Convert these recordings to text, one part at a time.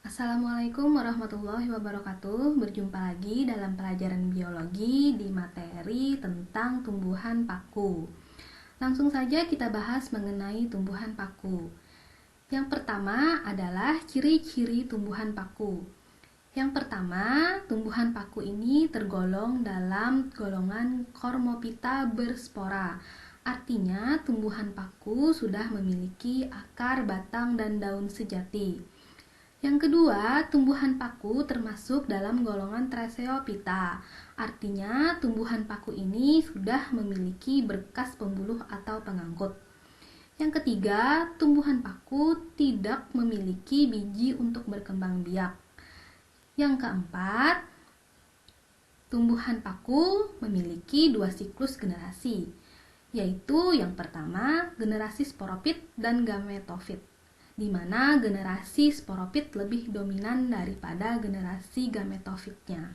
Assalamualaikum warahmatullahi wabarakatuh. Berjumpa lagi dalam pelajaran biologi di materi tentang tumbuhan paku. Langsung saja kita bahas mengenai tumbuhan paku. Yang pertama adalah ciri-ciri tumbuhan paku. Yang pertama, tumbuhan paku ini tergolong dalam golongan Cormopita berspora. Artinya, tumbuhan paku sudah memiliki akar, batang, dan daun sejati. Yang kedua, tumbuhan paku termasuk dalam golongan Tracheophyta. Artinya, tumbuhan paku ini sudah memiliki berkas pembuluh atau pengangkut. Yang ketiga, tumbuhan paku tidak memiliki biji untuk berkembang biak. Yang keempat, tumbuhan paku memiliki 2 siklus generasi, yaitu yang pertama generasi sporopit dan gametofit, di mana generasi sporopit lebih dominan daripada generasi gametofitnya.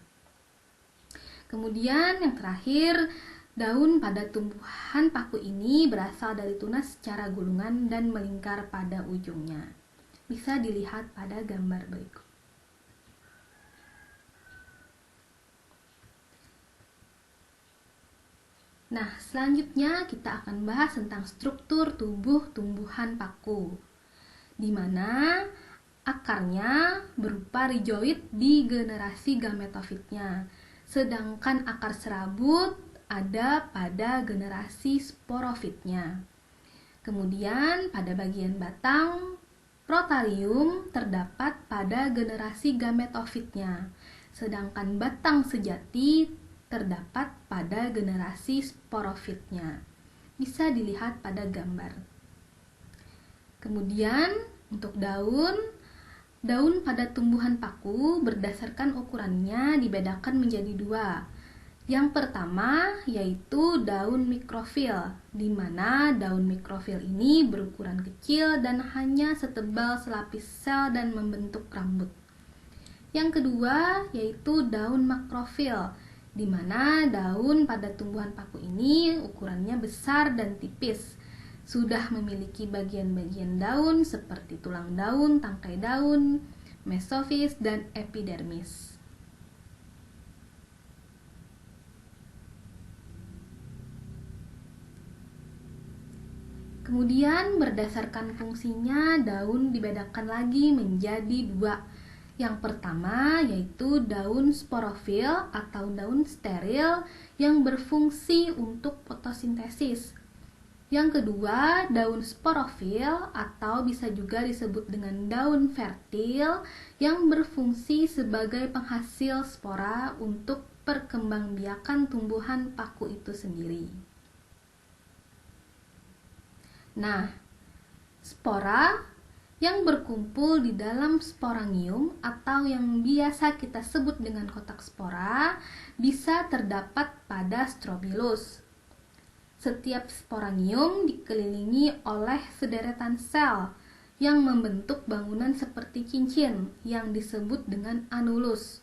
Kemudian yang terakhir, daun pada tumbuhan paku ini berasal dari tunas secara gulungan dan melingkar pada ujungnya. Bisa dilihat pada gambar berikut. Nah, selanjutnya kita akan bahas tentang struktur tubuh tumbuhan paku, di mana akarnya berupa rizoid di generasi gametofitnya, sedangkan akar serabut ada pada generasi sporofitnya. Kemudian pada bagian batang, protalium terdapat pada generasi gametofitnya, sedangkan batang sejati terdapat pada generasi sporofitnya. Bisa dilihat pada gambar. Kemudian untuk daun pada tumbuhan paku berdasarkan ukurannya dibedakan menjadi 2. Yang pertama yaitu daun mikrofil, di mana daun mikrofil ini berukuran kecil dan hanya setebal selapis sel dan membentuk rambut. Yang kedua yaitu daun makrofil, di mana daun pada tumbuhan paku ini ukurannya besar dan tipis, sudah memiliki bagian-bagian daun seperti tulang daun, tangkai daun, mesofis, dan epidermis. Kemudian berdasarkan fungsinya, daun dibedakan lagi menjadi 2. Yang pertama yaitu daun sporofil atau daun steril yang berfungsi untuk fotosintesis. Yang kedua, daun sporofil atau bisa juga disebut dengan daun fertil yang berfungsi sebagai penghasil spora untuk perkembangbiakan tumbuhan paku itu sendiri. Nah, spora yang berkumpul di dalam sporangium atau yang biasa kita sebut dengan kotak spora bisa terdapat pada strobilus. Setiap sporangium dikelilingi oleh sederetan sel yang membentuk bangunan seperti cincin yang disebut dengan anulus,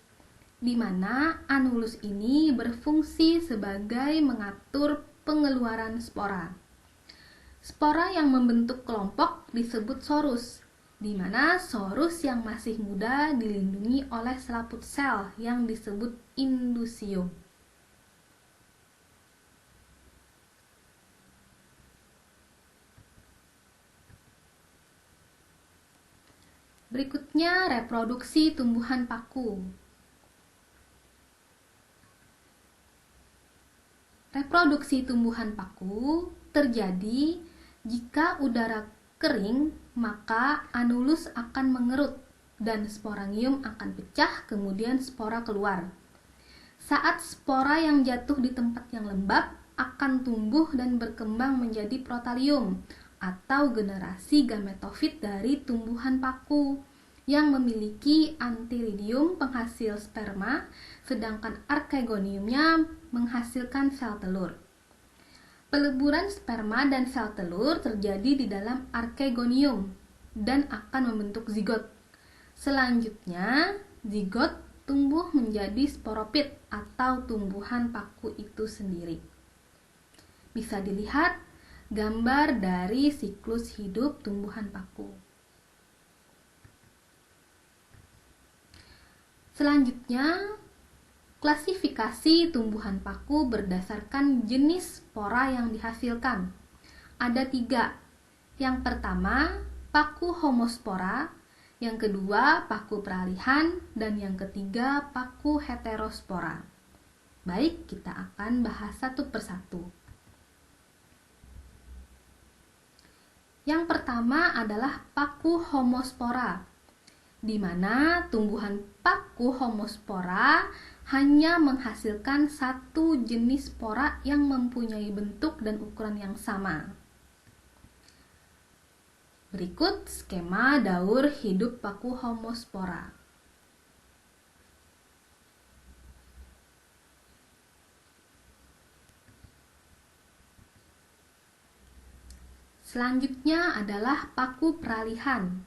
di mana anulus ini berfungsi sebagai mengatur pengeluaran spora. Spora yang membentuk kelompok disebut sorus, di mana sorus yang masih muda dilindungi oleh selaput sel yang disebut indusium. Berikutnya reproduksi tumbuhan paku. Reproduksi tumbuhan paku terjadi jika udara kering, maka anulus akan mengerut dan sporangium akan pecah, kemudian spora keluar. Saat spora yang jatuh di tempat yang lembab akan tumbuh dan berkembang menjadi protalium atau generasi gametofit dari tumbuhan paku yang memiliki antheridium penghasil sperma, sedangkan archegoniumnya menghasilkan sel telur. Peleburan sperma dan sel telur terjadi di dalam archegonium dan akan membentuk zigot. Selanjutnya, zigot tumbuh menjadi sporopit atau tumbuhan paku itu sendiri. Bisa dilihat gambar dari siklus hidup tumbuhan paku. Selanjutnya, klasifikasi tumbuhan paku berdasarkan jenis spora yang dihasilkan. Ada 3. Yang pertama, paku homospora. Yang kedua, paku peralihan. Dan yang ketiga, paku heterospora. Baik, kita akan bahas satu persatu. Yang pertama adalah paku homospora, di mana tumbuhan paku homospora hanya menghasilkan satu jenis spora yang mempunyai bentuk dan ukuran yang sama. Berikut skema daur hidup paku homospora. Selanjutnya adalah paku peralihan,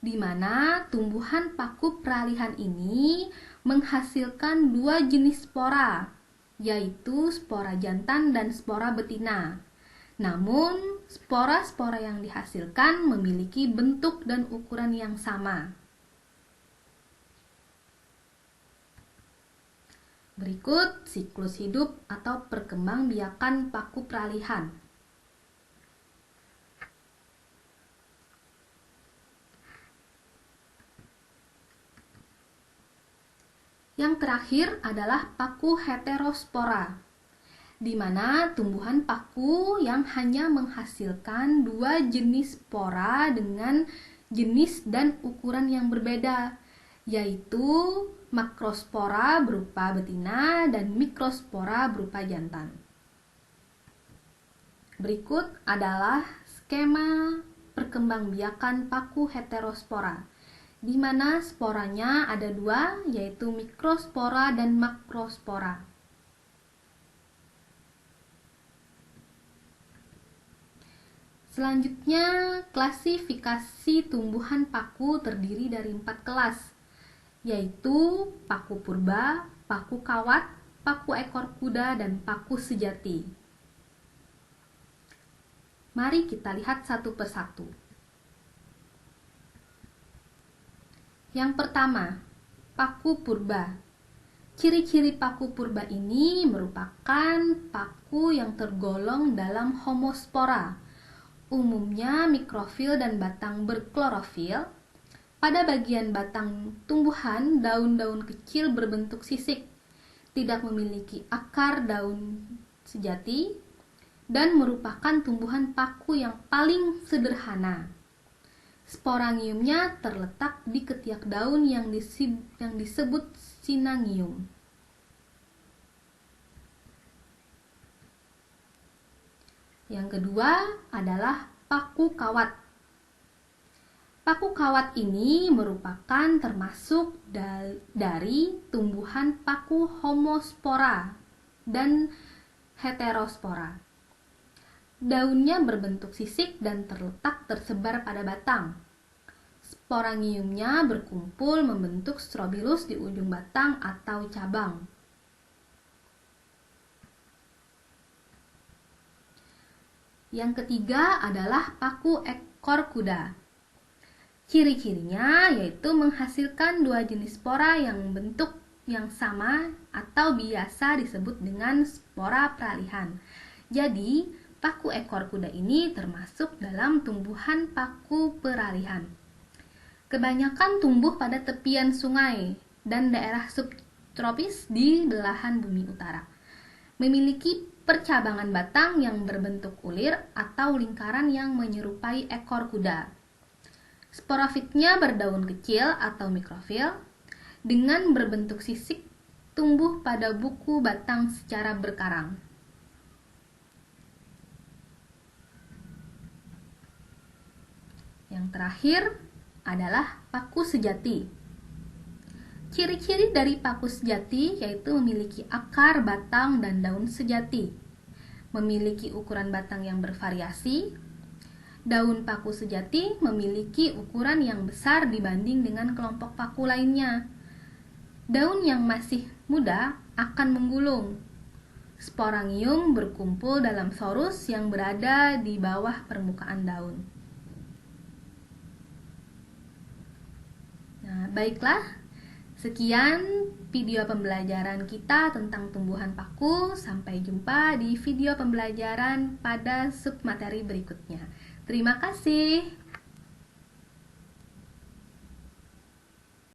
di mana tumbuhan paku peralihan ini menghasilkan 2 jenis spora, yaitu spora jantan dan spora betina. Namun, spora-spora yang dihasilkan memiliki bentuk dan ukuran yang sama. Berikut siklus hidup atau perkembangbiakan paku peralihan. Yang terakhir adalah paku heterospora, di mana tumbuhan paku yang hanya menghasilkan 2 jenis spora dengan jenis dan ukuran yang berbeda, yaitu makrospora berupa betina dan mikrospora berupa jantan. Berikut adalah skema perkembangbiakan paku heterospora, di mana sporanya ada 2, yaitu mikrospora dan makrospora. Selanjutnya, klasifikasi tumbuhan paku terdiri dari 4 kelas, yaitu paku purba, paku kawat, paku ekor kuda, dan paku sejati. Mari kita lihat satu persatu. Yang pertama, paku purba. Ciri-ciri paku purba ini merupakan paku yang tergolong dalam homospora, umumnya mikrofil dan batang berklorofil. Pada bagian batang tumbuhan, daun-daun kecil berbentuk sisik, tidak memiliki akar daun sejati, dan merupakan tumbuhan paku yang paling sederhana. Sporangiumnya terletak di ketiak daun yang disebut sinangium. Yang kedua adalah paku kawat. Paku kawat ini merupakan termasuk dari tumbuhan paku homospora dan heterospora. Daunnya berbentuk sisik dan terletak tersebar pada batang. Sporangiumnya berkumpul membentuk strobilus di ujung batang atau cabang. Yang ketiga adalah paku ekor kuda. Ciri-cirinya yaitu menghasilkan 2 jenis spora yang bentuk yang sama atau biasa disebut dengan spora peralihan. Jadi, paku ekor kuda ini termasuk dalam tumbuhan paku peralihan. Kebanyakan tumbuh pada tepian sungai dan daerah subtropis di belahan bumi utara. Memiliki percabangan batang yang berbentuk ulir atau lingkaran yang menyerupai ekor kuda. Sporofitnya berdaun kecil atau mikrofil dengan berbentuk sisik, tumbuh pada buku batang secara berkarang. Yang terakhir adalah paku sejati. Ciri-ciri dari paku sejati yaitu memiliki akar, batang, dan daun sejati. Memiliki ukuran batang yang bervariasi. Daun paku sejati memiliki ukuran yang besar dibanding dengan kelompok paku lainnya. Daun yang masih muda akan menggulung. Sporangium berkumpul dalam sorus yang berada di bawah permukaan daun. Nah, baiklah, Sekian video pembelajaran kita tentang tumbuhan paku. Sampai jumpa di video pembelajaran pada submateri berikutnya. Terima kasih.